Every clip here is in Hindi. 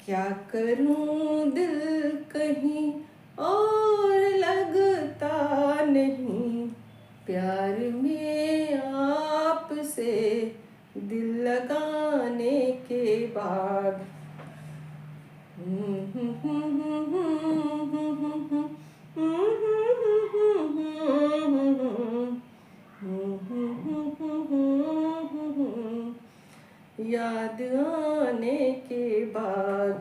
क्या करूं दिल कहीं और लगता नहीं, प्यार में आपसे दिल लगाने के बाद। याद आने के बाद।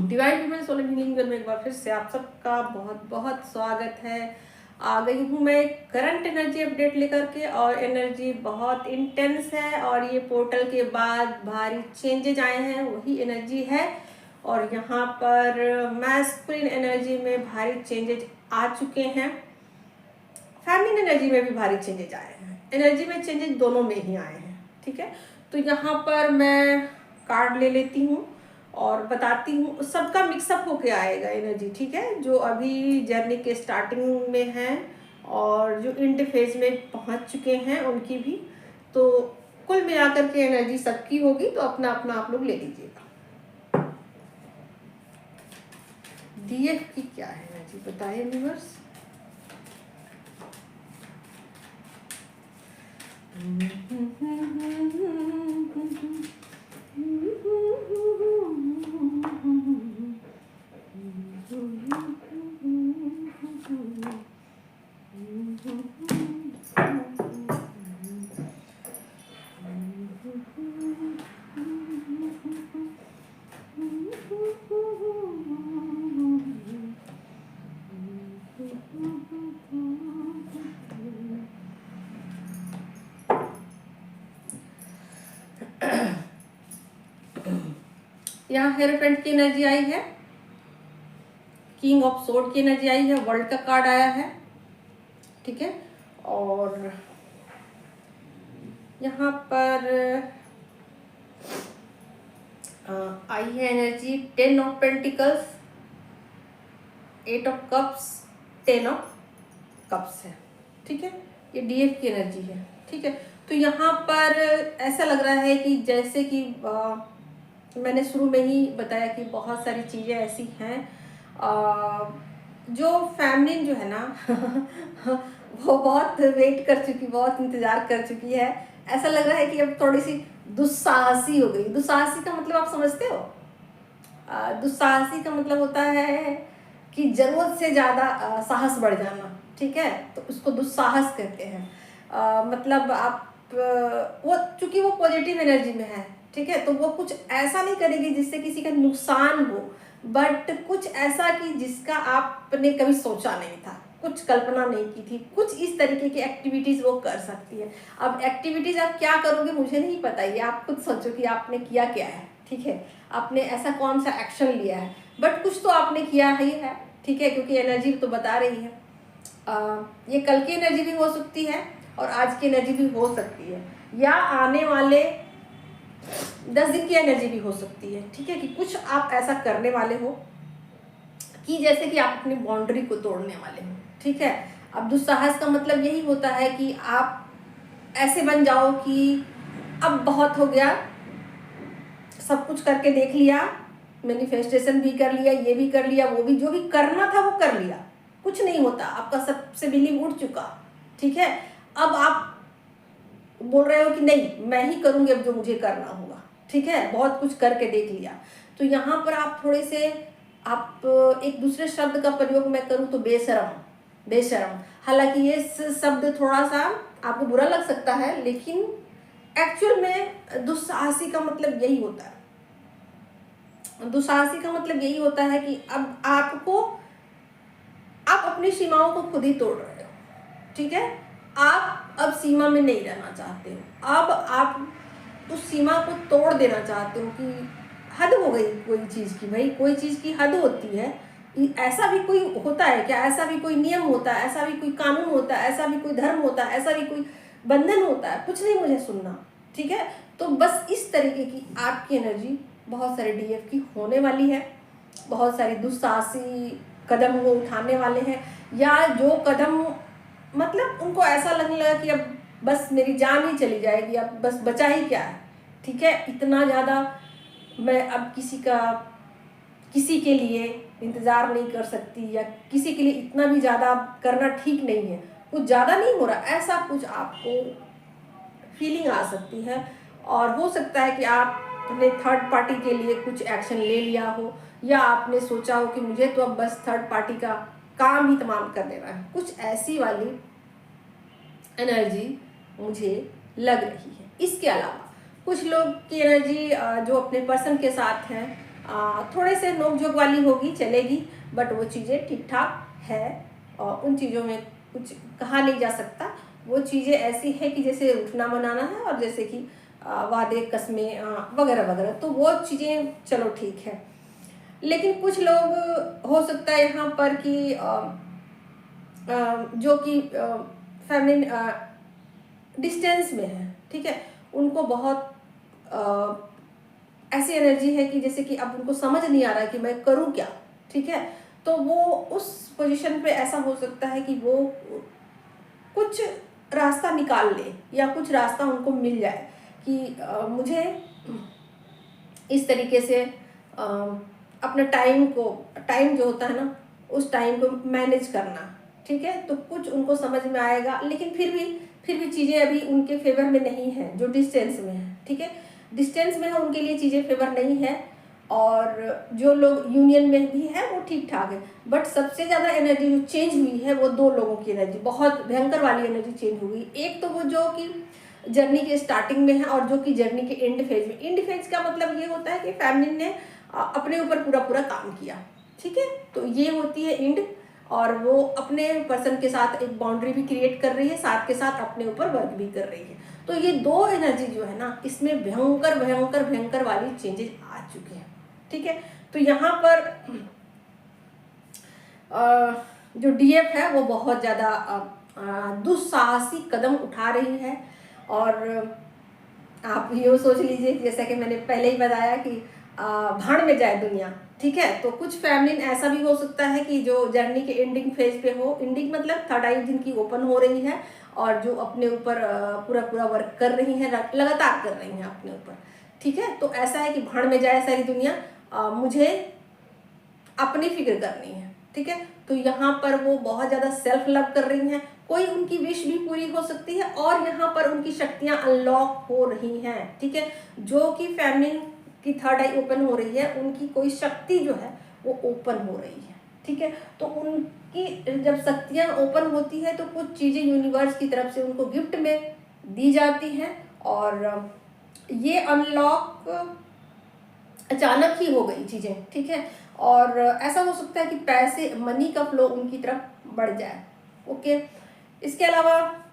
डिवाइन वुमेन सोलर हीलिंग में एक बार फिर से आप सबका बहुत बहुत स्वागत है। आ गई हूँ मैं करंट एनर्जी अपडेट लेकर के, और एनर्जी बहुत इंटेंस है और ये पोर्टल के बाद भारी चेंजेज आए हैं वही एनर्जी है। और यहाँ पर मैस्कुलिन एनर्जी में भारी चेंजेज आ चुके हैं, फेमिनिन एनर्जी में भी भारी चेंजेज आए हैं, एनर्जी में चेंजेज दोनों में ही आए हैं। ठीक है, तो यहाँ पर मैं कार्ड ले लेती हूँ और बताती हूँ, सबका मिक्सअप होके आएगा एनर्जी। ठीक है, जो अभी जर्नी के स्टार्टिंग में हैं और जो इंड फेज में पहुँच चुके हैं उनकी भी, तो कुल मिलाकर के एनर्जी सबकी होगी। तो अपना अपना आप लोग ले लीजिएगा। डीएफ की क्या है एनर्जी बताइए यूनिवर्स। यहाँ हेरोफेंट की एनर्जी आई है, किंग ऑफ सोर्ड की एनर्जी आई है, वर्ल्ड का कार्ड आया है। ठीक है, और यहाँ पर आई है energy 10 of pentacles, 8 of cups, 10 of cups है। ठीक है, ये डीएफ की एनर्जी है। ठीक है, तो यहाँ पर ऐसा लग रहा है कि जैसे कि मैंने शुरू में ही बताया कि बहुत सारी चीज़ें ऐसी हैं जो फैमिली जो है ना वो बहुत वेट कर चुकी, बहुत इंतज़ार कर चुकी है। ऐसा लग रहा है कि अब थोड़ी सी दुस्साहसी हो गई। दुस्साहसी का मतलब आप समझते हो? दुस्साहसी का मतलब होता है कि ज़रूरत से ज़्यादा साहस बढ़ जाना। ठीक है, तो उसको दुस्साहस कहते हैं। मतलब आप वो चूँकि वो पॉजिटिव एनर्जी में है, ठीक है, तो वो कुछ ऐसा नहीं करेगी जिससे किसी का नुकसान हो, बट कुछ ऐसा कि जिसका आपने कभी सोचा नहीं था, कुछ कल्पना नहीं की थी, कुछ इस तरीके की एक्टिविटीज़ वो कर सकती है। अब एक्टिविटीज़ आप क्या करोगे मुझे नहीं पता, ये आप खुद सोचो कि आपने किया क्या है। ठीक है, आपने ऐसा कौन सा एक्शन लिया है, बट कुछ तो आपने किया ही है। ठीक है, क्योंकि एनर्जी तो बता रही है। ये कल की एनर्जी भी हो सकती है और आज की एनर्जी भी हो सकती है, या आने वाले 10 दिन की एनर्जी भी हो सकती है। ठीक है, कि कुछ आप ऐसा करने वाले हो कि जैसे कि आप अपनी बाउंड्री को तोड़ने वाले हो। ठीक है, अब दुस्साहस का मतलब यही होता है कि आप ऐसे बन जाओ कि अब बहुत हो गया, सब कुछ करके देख लिया, मैनिफेस्टेशन भी कर लिया, ये भी कर लिया, वो भी, जो भी करना था वो कर लिया, कुछ नहीं होता, आपका सबसे बिलीव उठ चुका। ठीक है, अब आप बोल रहे हो कि नहीं मैं ही करूँगी अब जो मुझे करना होगा। ठीक है, बहुत कुछ करके देख लिया। तो यहाँ पर आप थोड़े से, आप एक दूसरे शब्द का प्रयोग मैं करूँ तो बेशरम, बेशरम। हालांकि ये शब्द थोड़ा सा आपको बुरा लग सकता है, लेकिन एक्चुअल में दुस्साहसी का मतलब यही होता है। दुस्साहसी का मतलब यही होता है कि अब आप अपनी सीमाओं को खुद ही तोड़ रहे हो। ठीक है, आप अब सीमा में नहीं रहना चाहते हो, अब आप उस सीमा को तोड़ देना चाहते हो कि हद हो गई कोई चीज़ की। भाई कोई चीज़ की हद होती है, ऐसा भी कोई होता है क्या? ऐसा भी कोई नियम होता है, ऐसा भी कोई कानून होता है, ऐसा भी कोई धर्म होता है, ऐसा भी कोई बंधन होता है? कुछ नहीं मुझे सुनना। ठीक है, तो बस इस तरीके की आपकी एनर्जी बहुत सारे डीएफ की होने वाली है। बहुत सारी दुस्साहसी कदम वो उठाने वाले हैं, या जो कदम मतलब उनको ऐसा लगने लगा कि अब बस मेरी जान ही चली जाएगी, अब बस बचा ही क्या है। ठीक है, इतना ज़्यादा मैं अब किसी के लिए इंतज़ार नहीं कर सकती, या किसी के लिए इतना भी ज़्यादा करना ठीक नहीं है, कुछ ज़्यादा नहीं हो रहा, ऐसा कुछ आपको फीलिंग आ सकती है। और हो सकता है कि आपने थर्ड पार्टी के लिए कुछ एक्शन ले लिया हो, या आपने सोचा हो कि मुझे तो अब बस थर्ड पार्टी का काम ही तमाम कर देना है। कुछ ऐसी वाली एनर्जी मुझे लग रही है। इसके अलावा कुछ लोग की एनर्जी जो अपने पर्सन के साथ हैं, थोड़े से नोकझोंक वाली होगी, चलेगी, बट वो चीज़ें ठीक ठाक है, और उन चीज़ों में कुछ कहा नहीं जा सकता। वो चीज़ें ऐसी है कि जैसे उठना बनाना है, और जैसे कि वादे कस्में वगैरह वगैरह, तो वो चीज़ें चलो ठीक है। लेकिन कुछ लोग हो सकता है यहाँ पर कि जो कि फैमिली डिस्टेंस में है, ठीक है, उनको बहुत ऐसी एनर्जी है कि जैसे कि अब उनको समझ नहीं आ रहा कि मैं करूं क्या, ठीक है। तो वो उस पोजीशन पे ऐसा हो सकता है कि वो कुछ रास्ता निकाल ले, या कुछ रास्ता उनको मिल जाए कि मुझे इस तरीके से अपना टाइम जो होता है ना, उस टाइम को मैनेज करना, ठीक है। तो कुछ उनको समझ में आएगा, लेकिन फिर भी चीज़ें अभी उनके फेवर में नहीं है, जो डिस्टेंस में है, ठीक है। डिस्टेंस में है उनके लिए चीज़ें फेवर नहीं है, और जो लोग यूनियन में भी है वो ठीक ठाक है। बट सबसे ज़्यादा एनर्जी जो चेंज हुई है वो दो लोगों की एनर्जी, बहुत भयंकर वाली एनर्जी चेंज हो गई। एक तो वो जो कि जर्नी के स्टार्टिंग में है, और जो कि जर्नी के एंड फेज में। एंड फेज का मतलब ये होता है कि फैमिली ने अपने ऊपर पूरा काम किया, ठीक है। तो ये होती है एंड, और वो अपने पर्सन के साथ एक बाउंड्री भी क्रिएट कर रही है, साथ के साथ अपने ऊपर वर्क भी कर रही है। तो ये दो एनर्जी जो है ना, इसमें भयंकर वाली चेंजेस आ चुकी हैं, ठीक है। तो यहाँ पर जो डीएफ है वो बहुत ज़्यादा दुस्साहसी कदम उठा रही है। और आप ये सोच लीजिए, जैसा कि मैंने पहले ही बताया कि भाड़ में जाए दुनिया, ठीक है। तो कुछ फैमिली ऐसा भी हो सकता है कि जो जर्नी के एंडिंग फेज पे हो, एंडिंग मतलब थर्ड आई जिनकी ओपन हो रही है, और जो अपने ऊपर पूरा वर्क कर रही हैं, लगातार कर रही हैं अपने ऊपर, ठीक है। तो ऐसा है कि भाड़ में जाए सारी दुनिया, मुझे अपनी फिक्र करनी है, ठीक है। तो यहाँ पर वो बहुत ज़्यादा सेल्फ लव कर रही हैं। कोई उनकी विश भी पूरी हो सकती है, और यहाँ पर उनकी शक्तियाँ अनलॉक हो रही हैं, ठीक है। जो कि फैमिली की थर्ड आई ओपन हो रही है, उनकी कोई शक्ति जो है वो ओपन हो रही है, ठीक है। तो उनकी जब शक्तियाँ ओपन होती है, तो कुछ चीज़ें यूनिवर्स की तरफ से उनको गिफ्ट में दी जाती हैं, और ये अनलॉक अचानक ही हो गई चीज़ें, ठीक है। और ऐसा हो सकता है कि पैसे, मनी का फ्लो उनकी तरफ बढ़ जाए, ओके। इसके अलावा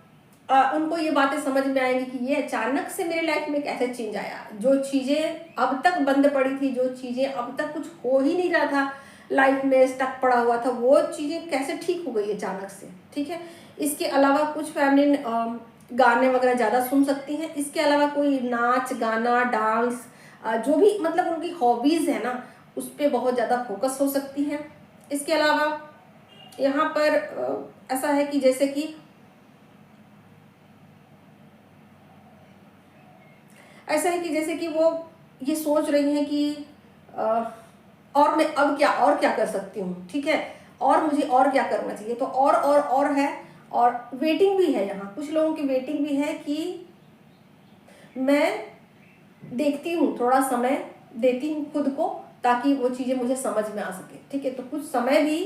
उनको ये बातें समझ में आएंगी कि ये अचानक से मेरे लाइफ में कैसे चेंज आया। जो चीज़ें अब तक बंद पड़ी थी, जो चीज़ें अब तक कुछ हो ही नहीं रहा था, लाइफ में स्टक पड़ा हुआ था, वो चीज़ें कैसे ठीक हो गई अचानक से, ठीक है। इसके अलावा कुछ फैमिली गाने वगैरह ज़्यादा सुन सकती हैं। इसके अलावा कोई नाच गाना डांस, जो भी मतलब उनकी हॉबीज़ है ना, उस पर बहुत ज़्यादा फोकस हो सकती हैं। इसके अलावा यहाँ पर ऐसा है कि जैसे कि वो ये सोच रही हैं कि और मैं अब क्या कर सकती हूँ, ठीक है, और मुझे और क्या करना चाहिए। तो और है, और वेटिंग भी है। यहाँ कुछ लोगों की वेटिंग भी है कि मैं देखती हूँ, थोड़ा समय देती हूँ खुद को, ताकि वो चीज़ें मुझे समझ में आ सके, ठीक है। तो कुछ समय भी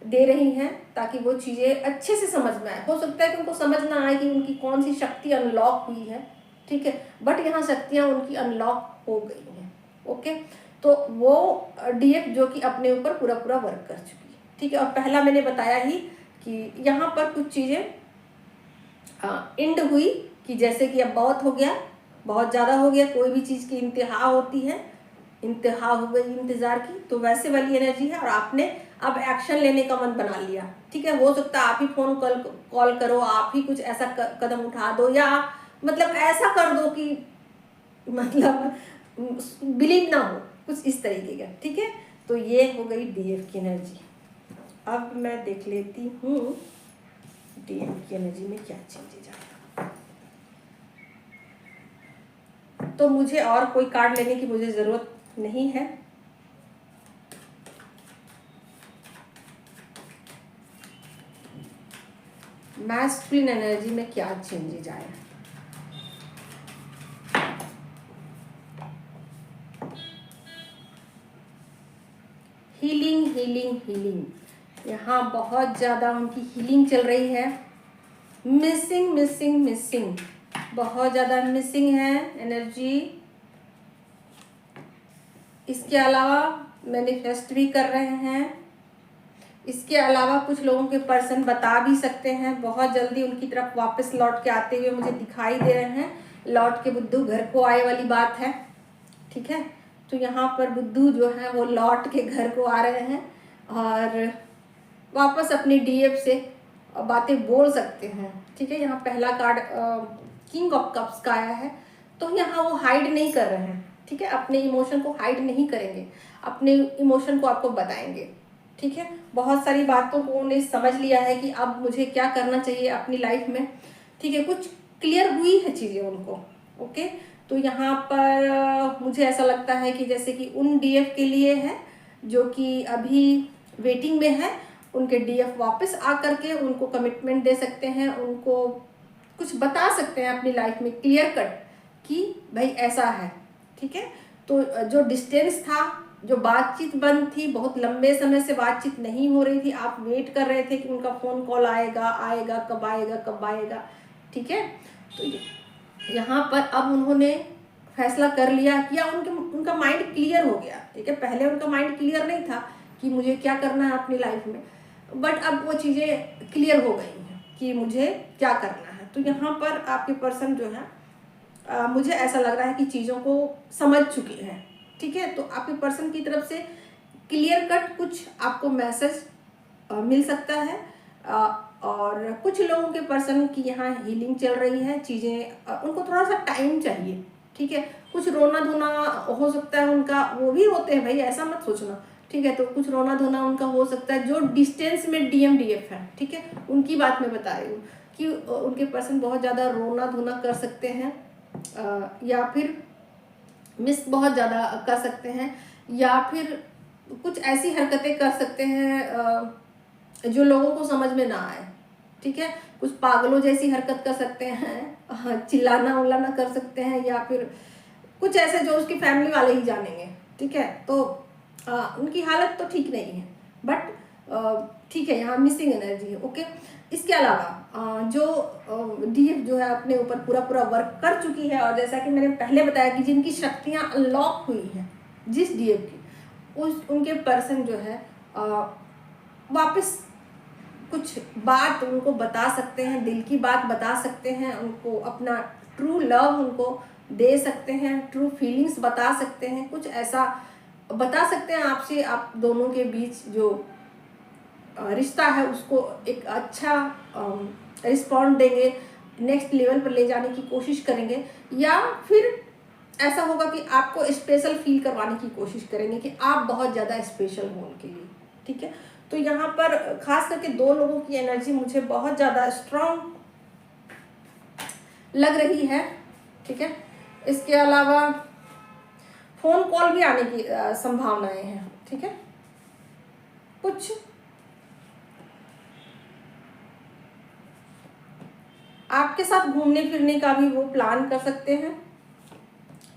दे रही हैं ताकि वो चीज़ें अच्छे से समझ में आए। हो सकता है कि उनको समझ ना आए कि उनकी कौन सी शक्ति अनलॉक हुई है, ठीक है, बट यहाँ शक्तियाँ उनकी अनलॉक हो गई हैं, ओके। तो वो डीएफ जो कि अपने ऊपर पूरा वर्क कर चुकी है, ठीक है। और पहला मैंने बताया ही कि यहाँ पर कुछ चीज़ें एंड हुई, कि जैसे कि अब बहुत हो गया, बहुत ज़्यादा हो गया, कोई भी चीज़ की इंतहा होती है, इंतहा हो गई इंतज़ार की, तो वैसे वाली एनर्जी है। और आपने अब एक्शन लेने का मन बना लिया, ठीक है। हो सकता है आप ही फ़ोन कॉल करो, आप ही कुछ ऐसा कदम उठा दो, या मतलब ऐसा कर दो कि मतलब बिलीव ना हो, कुछ इस तरीके का, ठीक है। तो ये हो गई डीएफ की एनर्जी। अब मैं देख लेती हूँ डीएफ की एनर्जी में क्या चेंजेज आएगा। तो मुझे और कोई कार्ड लेने की मुझे ज़रूरत नहीं है। मैस्कुलिन एनर्जी में क्या चेंजेज आए? हीलिंग हीलिंग हीलिंग, यहाँ बहुत ज़्यादा उनकी हीलिंग चल रही है। मिसिंग मिसिंग मिसिंग, बहुत ज़्यादा मिसिंग है एनर्जी। इसके अलावा मैनिफेस्ट भी कर रहे हैं। इसके अलावा कुछ लोगों के पर्सन बता भी सकते हैं, बहुत जल्दी उनकी तरफ वापस लौट के आते हुए मुझे दिखाई दे रहे हैं। लौट के बुद्धू घर को आए वाली बात है, ठीक है। तो यहाँ पर बुद्धू जो है वो लौट के घर को आ रहे हैं और वापस अपनी डीएफ से बातें बोल सकते हैं, ठीक है। यहाँ पहला कार्ड किंग ऑफ कप्स का आया है, तो यहाँ वो हाइड नहीं कर रहे हैं, ठीक है। अपने इमोशन को हाइड नहीं करेंगे, अपने इमोशन को आपको बताएंगे, ठीक है। बहुत सारी बातों को उन्होंने समझ लिया है कि अब मुझे क्या करना चाहिए अपनी लाइफ में, ठीक है। कुछ क्लियर हुई है चीज़ें उनको, ओके। तो यहाँ पर मुझे ऐसा लगता है कि जैसे कि उन डीएफ के लिए है जो कि अभी वेटिंग में है, उनके डीएफ वापस आकर के उनको कमिटमेंट दे सकते हैं, उनको कुछ बता सकते हैं अपनी लाइफ में क्लियर कट कि भाई ऐसा है, ठीक है। तो जो डिस्टेंस था, जो बातचीत बंद थी, बहुत लंबे समय से बातचीत नहीं हो रही थी, आप वेट कर रहे थे कि उनका फ़ोन कॉल आएगा आएगा, कब आएगा कब आएगा, ठीक है। तो यहाँ पर अब उन्होंने फैसला कर लिया कि उनका माइंड क्लियर हो गया, ठीक है। पहले उनका माइंड क्लियर नहीं था कि मुझे क्या करना है अपनी लाइफ में, बट अब वो चीज़ें क्लियर हो गई हैं कि मुझे क्या करना है। तो यहाँ पर आपके पर्सन जो है मुझे ऐसा लग रहा है कि चीज़ों को समझ चुके हैं, ठीक है। तो आपके पर्सन की तरफ से क्लियर कट कुछ आपको मैसेज मिल सकता है। और कुछ लोगों के पर्सन की यहाँ हीलिंग चल रही है, चीज़ें उनको थोड़ा सा टाइम चाहिए, ठीक है। कुछ रोना धोना हो सकता है उनका, वो भी होते हैं भाई, ऐसा मत सोचना, ठीक है। तो कुछ रोना धोना उनका हो सकता है, जो डिस्टेंस में डीएफ है, ठीक है, उनकी बात मैं बता रही हूँ कि उनके पर्सन बहुत ज़्यादा रोना धोना कर सकते हैं, या फिर मिस बहुत ज़्यादा कर सकते हैं, या फिर कुछ ऐसी हरकतें कर सकते हैं जो लोगों को समझ में ना आए, ठीक है। कुछ पागलों जैसी हरकत कर सकते हैं, चिल्लाना उल्लाना कर सकते हैं, या फिर कुछ ऐसे जो उसकी फैमिली वाले ही जानेंगे, ठीक है। तो उनकी हालत तो ठीक नहीं है, बट ठीक है, यहाँ मिसिंग एनर्जी है, ओके। इसके अलावा जो डीएफ जो है अपने ऊपर पूरा पूरा वर्क कर चुकी है, और जैसा कि मैंने पहले बताया कि जिनकी शक्तियाँ अनलॉक हुई हैं जिस डीएफ की, उनके पर्सन जो है वापस कुछ बात उनको बता सकते हैं, दिल की बात बता सकते हैं, उनको अपना ट्रू लव उनको दे सकते हैं, ट्रू फीलिंग्स बता सकते हैं, कुछ ऐसा बता सकते हैं आपसे, आप दोनों के बीच जो रिश्ता है उसको एक अच्छा रिस्पॉन्ड देंगे, नेक्स्ट लेवल पर ले जाने की कोशिश करेंगे, या फिर ऐसा होगा कि आपको स्पेशल फील करवाने की कोशिश करेंगे कि आप बहुत ज़्यादा स्पेशल हो उनके लिए, ठीक है। तो यहाँ पर खास करके दो लोगों की एनर्जी मुझे बहुत ज़्यादा स्ट्रॉन्ग लग रही है, ठीक है। इसके अलावा फ़ोन कॉल भी आने की संभावनाएं हैं, ठीक है। कुछ आपके साथ घूमने फिरने का भी वो प्लान कर सकते हैं,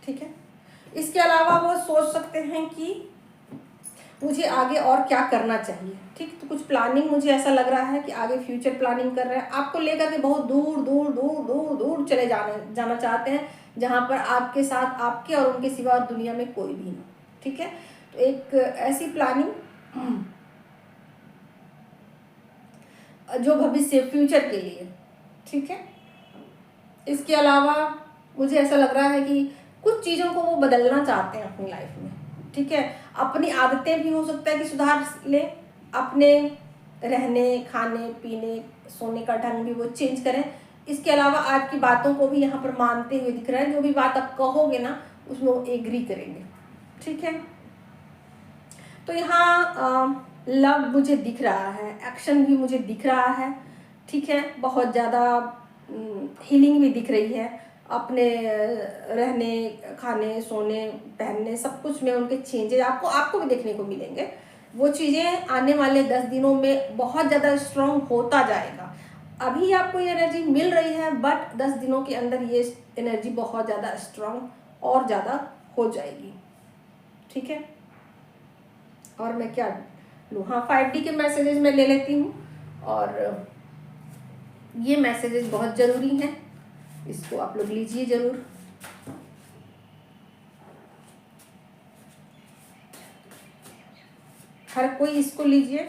ठीक है। इसके अलावा वो सोच सकते हैं कि मुझे आगे और क्या करना चाहिए, ठीक। तो कुछ प्लानिंग मुझे ऐसा लग रहा है कि आगे फ्यूचर प्लानिंग कर रहे हैं, आपको लेकर के बहुत दूर दूर दूर दूर दूर चले जाना चाहते हैं, जहाँ पर आपके साथ आपके और उनके सिवा दुनिया में कोई भी नहीं, ठीक है। तो एक ऐसी प्लानिंग जो भविष्य फ्यूचर के लिए, ठीक है। इसके अलावा मुझे ऐसा लग रहा है कि कुछ चीज़ों को वो बदलना चाहते हैं अपनी लाइफ में, ठीक है। अपनी आदतें भी हो सकता है कि सुधार लें, अपने रहने खाने पीने सोने का ढंग भी वो चेंज करें। इसके अलावा आपकी बातों को भी यहाँ पर मानते हुए दिख रहा है, जो भी बात आप कहोगे ना उसमें वो एग्री करेंगे, ठीक है। तो यहाँ लव मुझे दिख रहा है, एक्शन भी मुझे दिख रहा है, ठीक है। बहुत ज़्यादा हीलिंग भी दिख रही है, अपने रहने, खाने, सोने, पहनने, सब कुछ में उनके चेंजेस आपको भी देखने को मिलेंगे। वो चीज़ें आने वाले 10 दिनों में बहुत ज़्यादा स्ट्रॉन्ग होता जाएगा। अभी आपको ये एनर्जी मिल रही है, बट 10 दिनों के अंदर ये एनर्जी बहुत ज़्यादा स्ट्रॉन्ग और ज़्यादा हो जाएगी। ठीक है, और मैं क्या लूँ? हाँ, 5D के मैसेजेस मैं ले लेती हूँ, और ये मैसेजेस बहुत ज़रूरी हैं, इसको आप लोग लीजिए ज़रूर। हर कोई इसको लीजिए,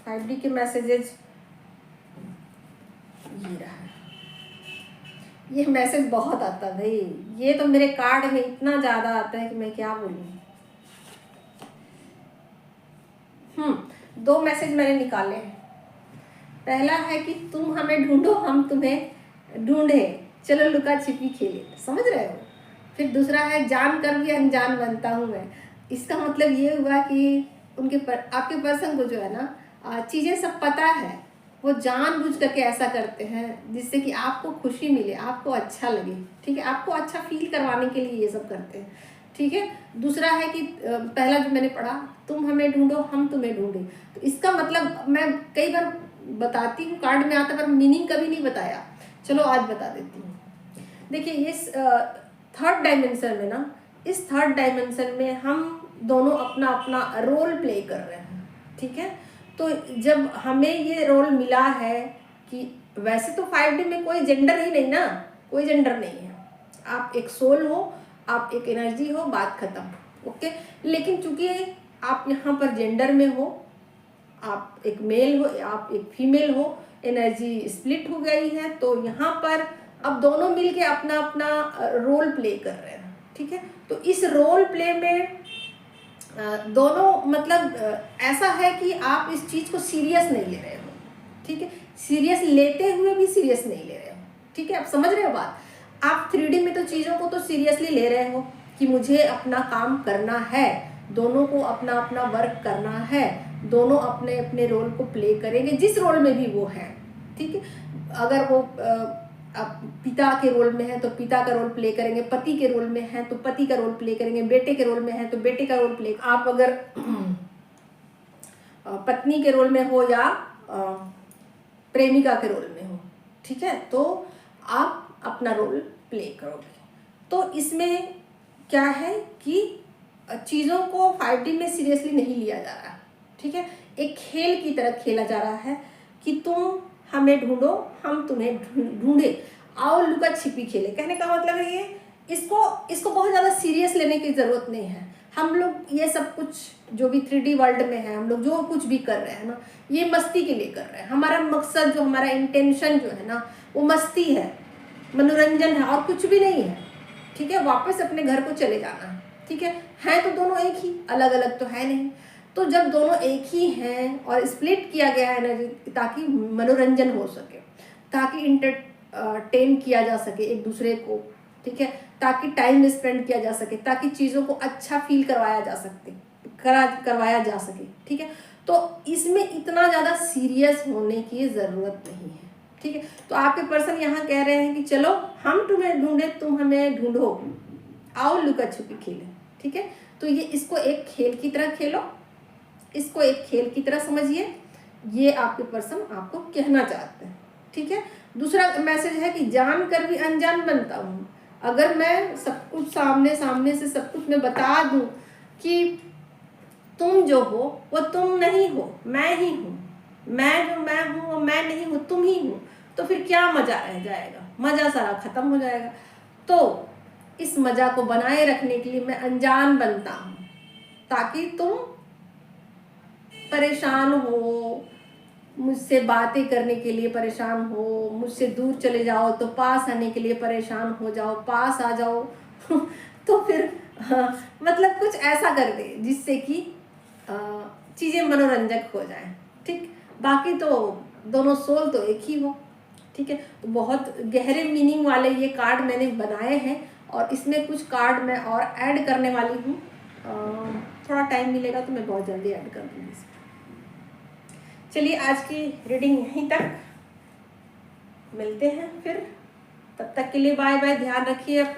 5D के मैसेजेस। ये रहा, ये मैसेज बहुत आता है भाई, ये तो मेरे कार्ड में इतना ज़्यादा आता है कि मैं क्या बोलूँ। 2 मैसेज मैंने निकाले हैं। पहला है कि तुम हमें ढूंढो, हम तुम्हें ढूंढे, चलो लुका छिपी खेले, समझ रहे हो। फिर दूसरा है जान कर भी अनजान बनता हूँ मैं। इसका मतलब ये हुआ कि आपके पर्सन को जो है ना चीज़ें सब पता है, वो जानबूझ करके ऐसा करते हैं जिससे कि आपको खुशी मिले, आपको अच्छा लगे। ठीक है, आपको अच्छा फील करवाने के लिए ये सब करते हैं। ठीक है, दूसरा है कि पहला जो मैंने पढ़ा, तुम हमें ढूंढो हम तुम्हें ढूंढे, तो इसका मतलब मैं कई बार बताती हूँ, कार्ड में आता, पर मीनिंग कभी नहीं बताया। चलो आज बता देती हूँ। देखिए, ये थर्ड डायमेंशन में ना, इस थर्ड डायमेंशन में हम दोनों अपना अपना रोल प्ले कर रहे हैं। ठीक है, तो जब हमें ये रोल मिला है कि वैसे तो 5D में कोई जेंडर ही नहीं ना, कोई जेंडर नहीं है, आप एक सोल हो, आप एक एनर्जी हो, बात खत्म। ओके, लेकिन चूंकि आप यहाँ पर जेंडर में हो, आप एक मेल हो, आप एक फीमेल हो, एनर्जी स्प्लिट हो गई है, तो यहाँ पर अब दोनों मिलके अपना अपना रोल प्ले कर रहे हैं। ठीक है, तो इस रोल प्ले में दोनों मतलब ऐसा है कि आप इस चीज़ को सीरियस नहीं ले रहे हो। ठीक है, सीरियस लेते हुए भी सीरियस नहीं ले रहे हो। ठीक है, आप समझ रहे हो बात। आप 3D में तो चीज़ों को तो सीरियसली ले रहे हो कि मुझे अपना काम करना है, दोनों को अपना अपना वर्क करना है, दोनों अपने अपने रोल को प्ले करेंगे जिस रोल में भी वो है। ठीक है, अगर वो आप पिता के रोल में है तो पिता का रोल प्ले करेंगे, पति के रोल में है तो पति का रोल प्ले करेंगे, बेटे के रोल में है तो बेटे का रोल प्ले। आप अगर पत्नी के रोल में हो या प्रेमिका के रोल में हो, ठीक है, तो आप अपना रोल प्ले करोगे। तो इसमें क्या है कि चीज़ों को 5D में सीरियसली नहीं लिया जा रहा। ठीक है, एक खेल की तरह खेला जा रहा है कि तुम हमें ढूंढो हम तुम्हें ढूंढे, आओ लुका छिपी खेले। कहने का मतलब है ये, इसको बहुत ज़्यादा सीरियस लेने की ज़रूरत नहीं है। हम लोग ये सब कुछ जो भी 3D वर्ल्ड में है, हम लोग जो कुछ भी कर रहे हैं ना, ये मस्ती के लिए कर रहे हैं। हमारा मकसद, जो हमारा इंटेंशन जो है ना, वो मस्ती है, मनोरंजन है, और कुछ भी नहीं है। ठीक है, वापस अपने घर को चले जाना है। ठीक है तो दोनों एक ही, अलग अलग तो है नहीं। तो जब दोनों एक ही हैं और स्प्लिट किया गया है एनर्जी, ताकि मनोरंजन हो सके, ताकि इंटरटेन किया जा सके एक दूसरे को। ठीक है, ताकि टाइम स्पेंड किया जा सके, ताकि चीज़ों को अच्छा फील करवाया जा सके। ठीक है, तो इसमें इतना ज़्यादा सीरियस होने की ज़रूरत नहीं है। ठीक है, तो आपके पर्सन यहाँ कह रहे हैं कि चलो हम तुम्हें ढूंढे, तुम हमें ढूंढो, आओ लुका छुपी खेले। ठीक है, तो ये इसको एक खेल की तरह खेलो, इसको एक खेल की तरह समझिए, ये आपके पर्सन आपको कहना चाहते हैं। ठीक है, दूसरा मैसेज है कि जान कर भी अनजान बनता हूँ। अगर मैं सब कुछ सामने से सब कुछ मैं बता दूं कि तुम जो हो वो तुम नहीं हो, मैं ही हूँ, मैं जो मैं हूँ वो मैं नहीं हूँ, तुम ही हो, तो फिर क्या मजा रह जाएगा, मजा सारा खत्म हो जाएगा। तो इस मजा को बनाए रखने के लिए मैं अनजान बनता हूँ, ताकि तुम परेशान हो, मुझसे बातें करने के लिए परेशान हो, मुझसे दूर चले जाओ तो पास आने के लिए परेशान हो जाओ, पास आ जाओ तो फिर मतलब कुछ ऐसा कर दे जिससे कि चीज़ें मनोरंजक हो जाएं। ठीक, बाकी तो दोनों सोल तो एक ही हो। ठीक है, तो बहुत गहरे मीनिंग वाले ये कार्ड मैंने बनाए हैं, और इसमें कुछ कार्ड मैं और ऐड करने वाली हूँ। थोड़ा टाइम मिलेगा तो मैं बहुत जल्दी ऐड कर दूँगी इसमें। चलिए, आज की रीडिंग यहीं तक, मिलते हैं फिर तब तक के लिए बाय बाय, ध्यान रखिए अपना।